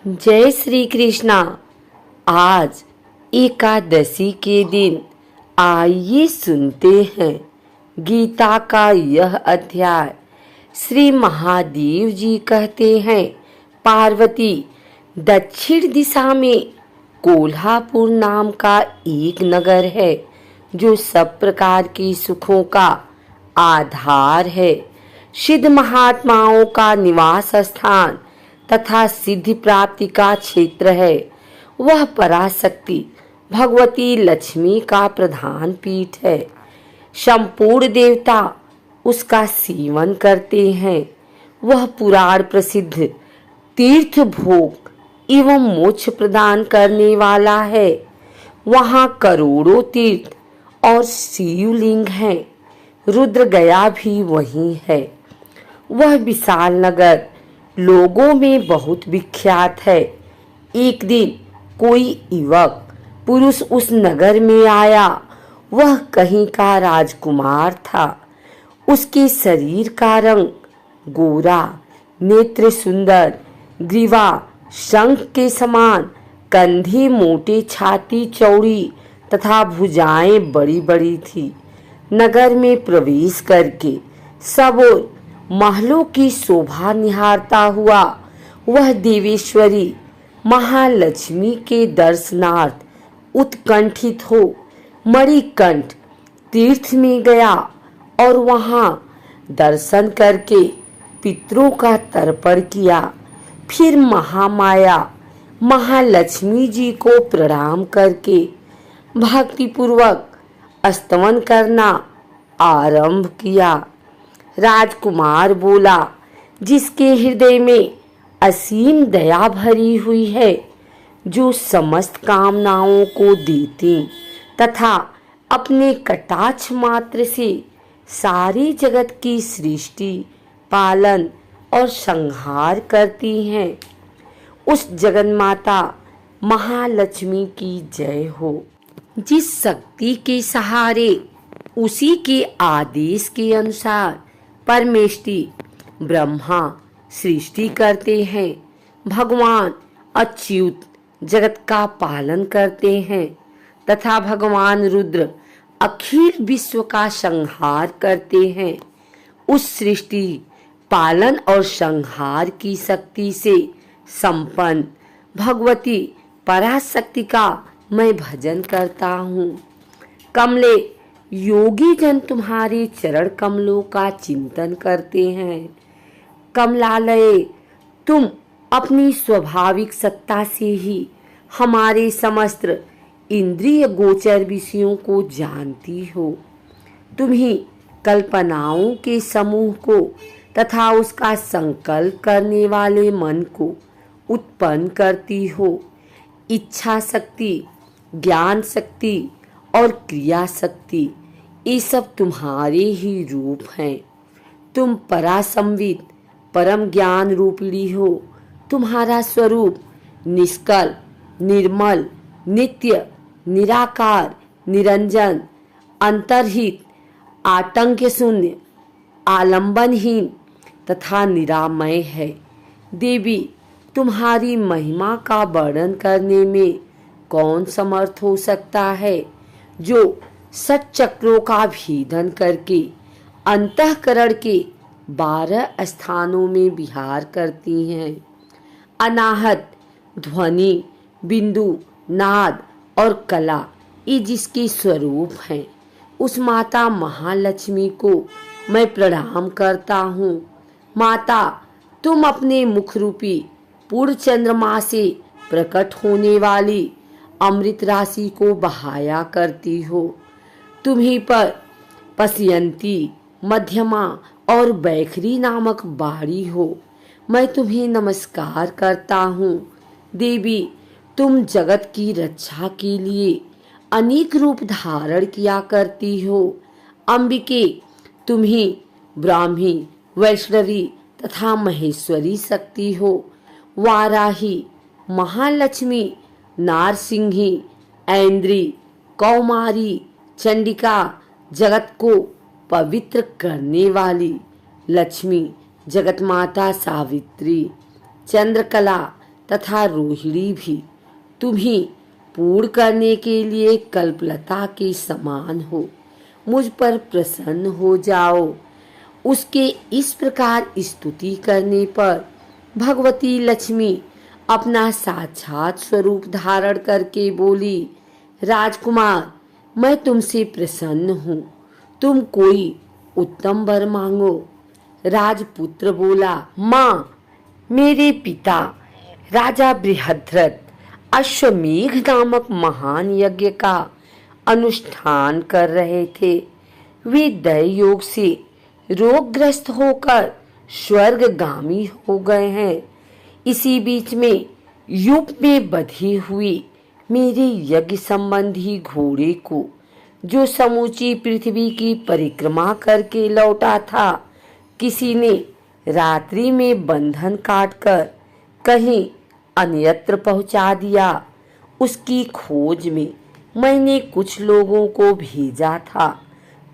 जय श्री कृष्णा। आज एकादशी के दिन आइए सुनते हैं गीता का यह अध्याय। श्री महादेव जी कहते हैं, पार्वती, दक्षिण दिशा में कोल्हापुर नाम का एक नगर है जो सब प्रकार के सुखों का आधार है। सिद्ध महात्माओं का निवास स्थान तथा सिद्धि प्राप्ति का क्षेत्र है। वह पराशक्ति भगवती लक्ष्मी का प्रधान पीठ है। संपूर्ण देवता उसका सेवन करते हैं। वह पुराण प्रसिद्ध तीर्थ भोग एवं मोक्ष प्रदान करने वाला है। वहाँ करोड़ों तीर्थ और शिवलिंग हैं। रुद्र गया भी वहीं है। वह विशाल नगर लोगों में बहुत विख्यात है। एक दिन कोई युवक पुरुष उस नगर में आया। वह कहीं का राजकुमार था। उसके शरीर का रंग गोरा, नेत्र सुंदर, ग्रीवा शंख के समान, कंधे मोटे, छाती चौड़ी तथा भुजाएं बड़ी बड़ी थी। नगर में प्रवेश करके सब ओर महलों की शोभा निहारता हुआ वह देवेश्वरी महालक्ष्मी के दर्शनार्थ उत्कंठित हो मणिकंठ तीर्थ में गया और वहां दर्शन करके पितरों का तर्पण किया। फिर महामाया महालक्ष्मी जी को प्रणाम करके भक्तिपूर्वक स्तवन करना आरंभ किया। राजकुमार बोला, जिसके हृदय में असीम दया भरी हुई है, जो समस्त कामनाओं को देती तथा अपने कटाक्ष मात्र से सारी जगत की सृष्टि, पालन और संहार करती हैं, उस जगन्माता महालक्ष्मी की जय हो। जिस शक्ति के सहारे उसी के आदेश के अनुसार परमेष्टि ब्रह्मा सृष्टि करते हैं, भगवान अच्युत जगत का पालन करते हैं तथा भगवान रुद्र अखिल विश्व का संहार करते हैं, उस सृष्टि, पालन और संहार की शक्ति से संपन्न भगवती पराशक्ति का मैं भजन करता हूँ। कमले, योगी जन तुम्हारे चरण कमलों का चिंतन करते हैं। कमलालये, तुम अपनी स्वाभाविक सत्ता से ही हमारे समस्त इंद्रिय गोचर विषयों को जानती हो। तुम ही कल्पनाओं के समूह को तथा उसका संकल्प करने वाले मन को उत्पन्न करती हो। इच्छा शक्ति, ज्ञान शक्ति और क्रिया शक्ति, ये सब तुम्हारे ही रूप हैं। तुम परासंवित परम ज्ञान रूपली हो। तुम्हारा स्वरूप निष्कल, निर्मल, नित्य, निराकार, निरंजन, अंतर्हित, आतंक शून्य, आलंबनहीन तथा निरामय है। देवी, तुम्हारी महिमा का वर्णन करने में कौन समर्थ हो सकता है, जो सत चक्रों का भेदन करके अंतःकरण के 12 स्थानों में विहार करती हैं। अनाहत, ध्वनि, बिंदु, नाद और कला, ये जिसके स्वरूप हैं, उस माता महालक्ष्मी को मैं प्रणाम करता हूँ। माता, तुम अपने मुख रूपी पूर्ण चंद्रमा से प्रकट होने वाली अमृत राशि को बहाया करती हो। तुम्हीं पर पश्यंती, मध्यमा और बैखरी नामक बाड़ी हो। मैं तुम्हें नमस्कार करता हूँ। देवी, तुम जगत की रक्षा के लिए अनेक रूप धारण किया करती हो। अंबिके, तुम्हीं ब्राह्मी, वैष्णवी तथा महेश्वरी शक्ति हो। वाराही, महालक्ष्मी, नारसिंही, ऐन्द्री, कौमारी, चंडिका, जगत को पवित्र करने वाली लक्ष्मी, जगत माता सावित्री, चंद्रकला, तथा रोहिणी भी तुम्हें पूर्ण करने के लिए कल्पलता के समान हो। मुझ पर प्रसन्न हो जाओ। उसके इस प्रकार स्तुति करने पर भगवती लक्ष्मी अपना साक्षात स्वरूप धारण करके बोली, राजकुमार, मैं तुमसे प्रसन्न हूँ। तुम कोई उत्तम वर मांगो। राजपुत्र बोला, माँ, मेरे पिता राजा बृहद्रथ अश्वमेघ नामक महान यज्ञ का अनुष्ठान कर रहे थे। वे दैव योग से रोगग्रस्त होकर स्वर्गगामी हो गए हैं। इसी बीच में युग में बधी हुई मेरे यज्ञ संबंधी घोड़े को, जो समूची पृथ्वी की परिक्रमा करके लौटा था, किसी ने रात्रि में बंधन काटकर कहीं अन्यत्र पहुंचा दिया। उसकी खोज में मैंने कुछ लोगों को भेजा था,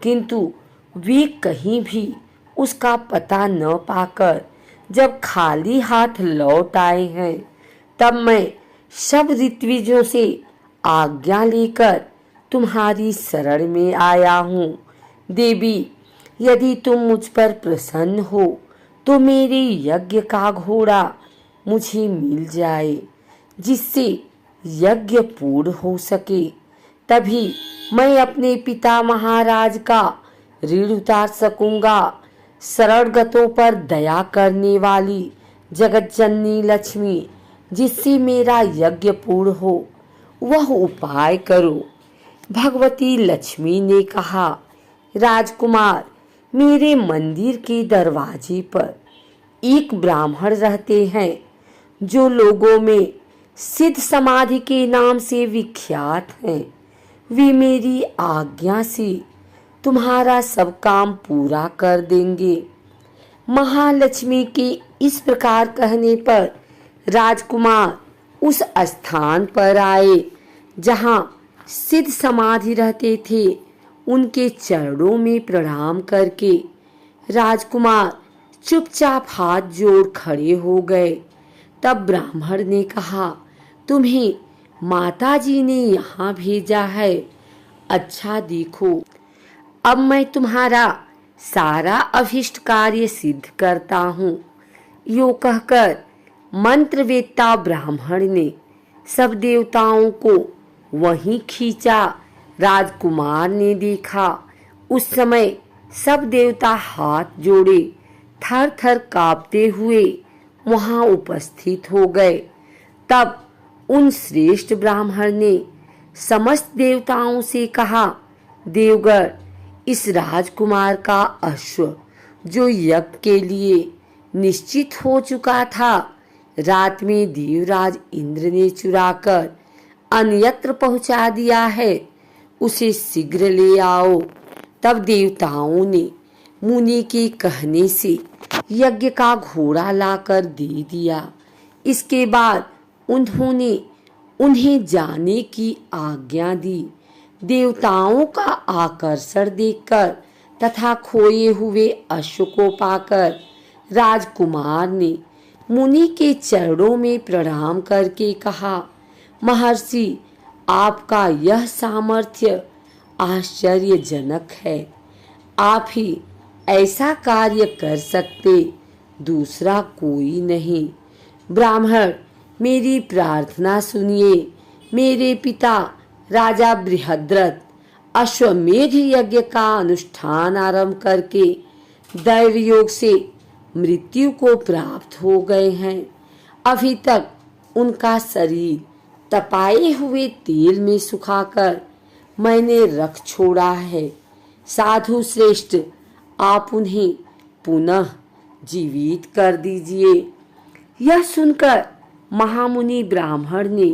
किंतु वे कहीं भी उसका पता न पाकर जब खाली हाथ लौट आए हैं, तब मैं सब ऋत्विजों से आज्ञा लेकर तुम्हारी शरण में आया हूँ। देवी, यदि तुम मुझ पर प्रसन्न हो तो मेरे यज्ञ का घोड़ा मुझे मिल जाए, जिससे यज्ञ पूर्ण हो सके। तभी मैं अपने पिता महाराज का ऋण उतार सकूंगा। शरणगतों पर दया करने वाली जगत जननी लक्ष्मी, जिससे मेरा यज्ञ पूर्ण हो, वह उपाय करो। भगवती लक्ष्मी ने कहा, राजकुमार, मेरे मंदिर के दरवाजे पर एक ब्राह्मण रहते हैं, जो लोगों में सिद्ध समाधि के नाम से विख्यात हैं। वे मेरी आज्ञा से तुम्हारा सब काम पूरा कर देंगे। महालक्ष्मी के इस प्रकार कहने पर राजकुमार उस स्थान पर आए जहां सिद्ध समाधि रहते थे। उनके चरणों में प्रणाम करके राजकुमार चुपचाप हाथ जोड़ खड़े हो गए। तब ब्राह्मण ने कहा, तुम्हें माताजी ने यहाँ भेजा है। अच्छा देखो, अब मैं तुम्हारा सारा अभिष्ट कार्य सिद्ध करता हूँ। यो कहकर मंत्रवेत्ता ब्राह्मण ने सब देवताओं को वहीं खींचा। राजकुमार ने देखा, उस समय सब देवता हाथ जोड़े थर थर कांपते हुए वहां उपस्थित हो गए। तब उन श्रेष्ठ ब्राह्मण ने समस्त देवताओं से कहा, देवगण, इस राजकुमार का अश्व, जो यज्ञ के लिए निश्चित हो चुका था, रात में देवराज इंद्र ने चुराकर अन्यत्र पहुंचा दिया है। उसे शीघ्र ले आओ। तब देवताओं ने मुनि के कहने से यज्ञ का घोड़ा लाकर दे दिया। इसके बाद उन्होंने उन्हें जाने की आज्ञा दी। देवताओं का आकर्षण देखकर तथा खोए हुए अश्व को पाकर राजकुमार ने मुनि के चरणों में प्रणाम करके कहा, महर्षि, आपका यह सामर्थ्य आश्चर्यजनक है। आप ही ऐसा कार्य कर सकते, दूसरा कोई नहीं। ब्राह्मण, मेरी प्रार्थना सुनिए। मेरे पिता राजा बृहद्रथ अश्वमेध यज्ञ का अनुष्ठान आरंभ करके दैव योग से मृत्यु को प्राप्त हो गए हैं। अभी तक उनका शरीर तपाए हुए तेल में सुखाकर मैंने रख छोड़ा है। साधु श्रेष्ठ, आप उन्हें पुनः जीवित कर दीजिए। यह सुनकर महामुनि ब्राह्मण ने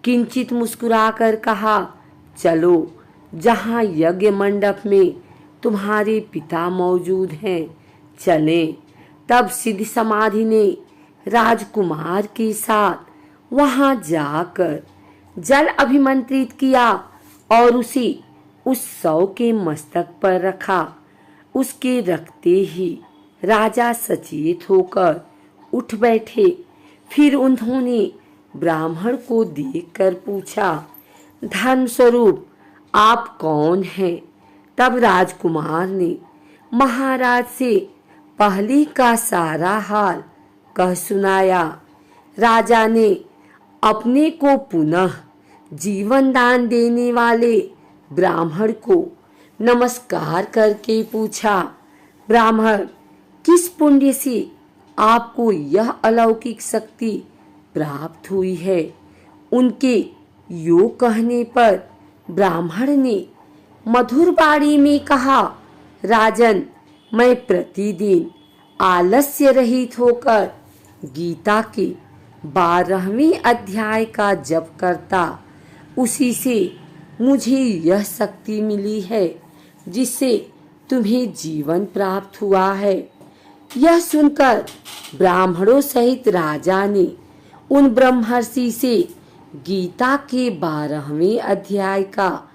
किंचित मुस्कुराकर कहा, चलो, जहाँ यज्ञ मंडप में तुम्हारे पिता मौजूद हैं, चलें। तब सिद्ध समाधि ने राजकुमार के साथ वहां जाकर जल अभिमंत्रित किया और उसे उस शव के मस्तक पर रखा। उसके रखते ही राजा सचेत होकर उठ बैठे। फिर उन्होंने ब्राह्मण को देखकर पूछा, धर्म स्वरूप आप कौन हैं? तब राजकुमार ने महाराज से पहले का सारा हाल कह सुनाया। राजा ने अपने को पुनः जीवन दान देने वाले ब्राह्मण को नमस्कार करके पूछा, ब्राह्मण, किस पुण्य से आपको यह अलौकिक शक्ति प्राप्त हुई है? उनके योग कहने पर ब्राह्मण ने मधुर वाणी में कहा, राजन, मैं प्रतिदिन आलस्य रहित होकर गीता के 12वें अध्याय का जप करता, उसी से मुझे यह शक्ति मिली है जिससे तुम्हें जीवन प्राप्त हुआ है। यह सुनकर ब्राह्मणों सहित राजा ने उन ब्रह्मर्षि से गीता के 12वें अध्याय का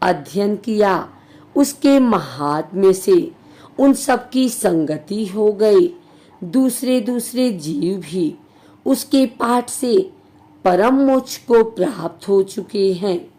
अध्ययन किया। उसके महात्म्य से उन सबकी संगति हो गई। दूसरे दूसरे जीव भी उसके पाठ से परम मोक्ष को प्राप्त हो चुके हैं।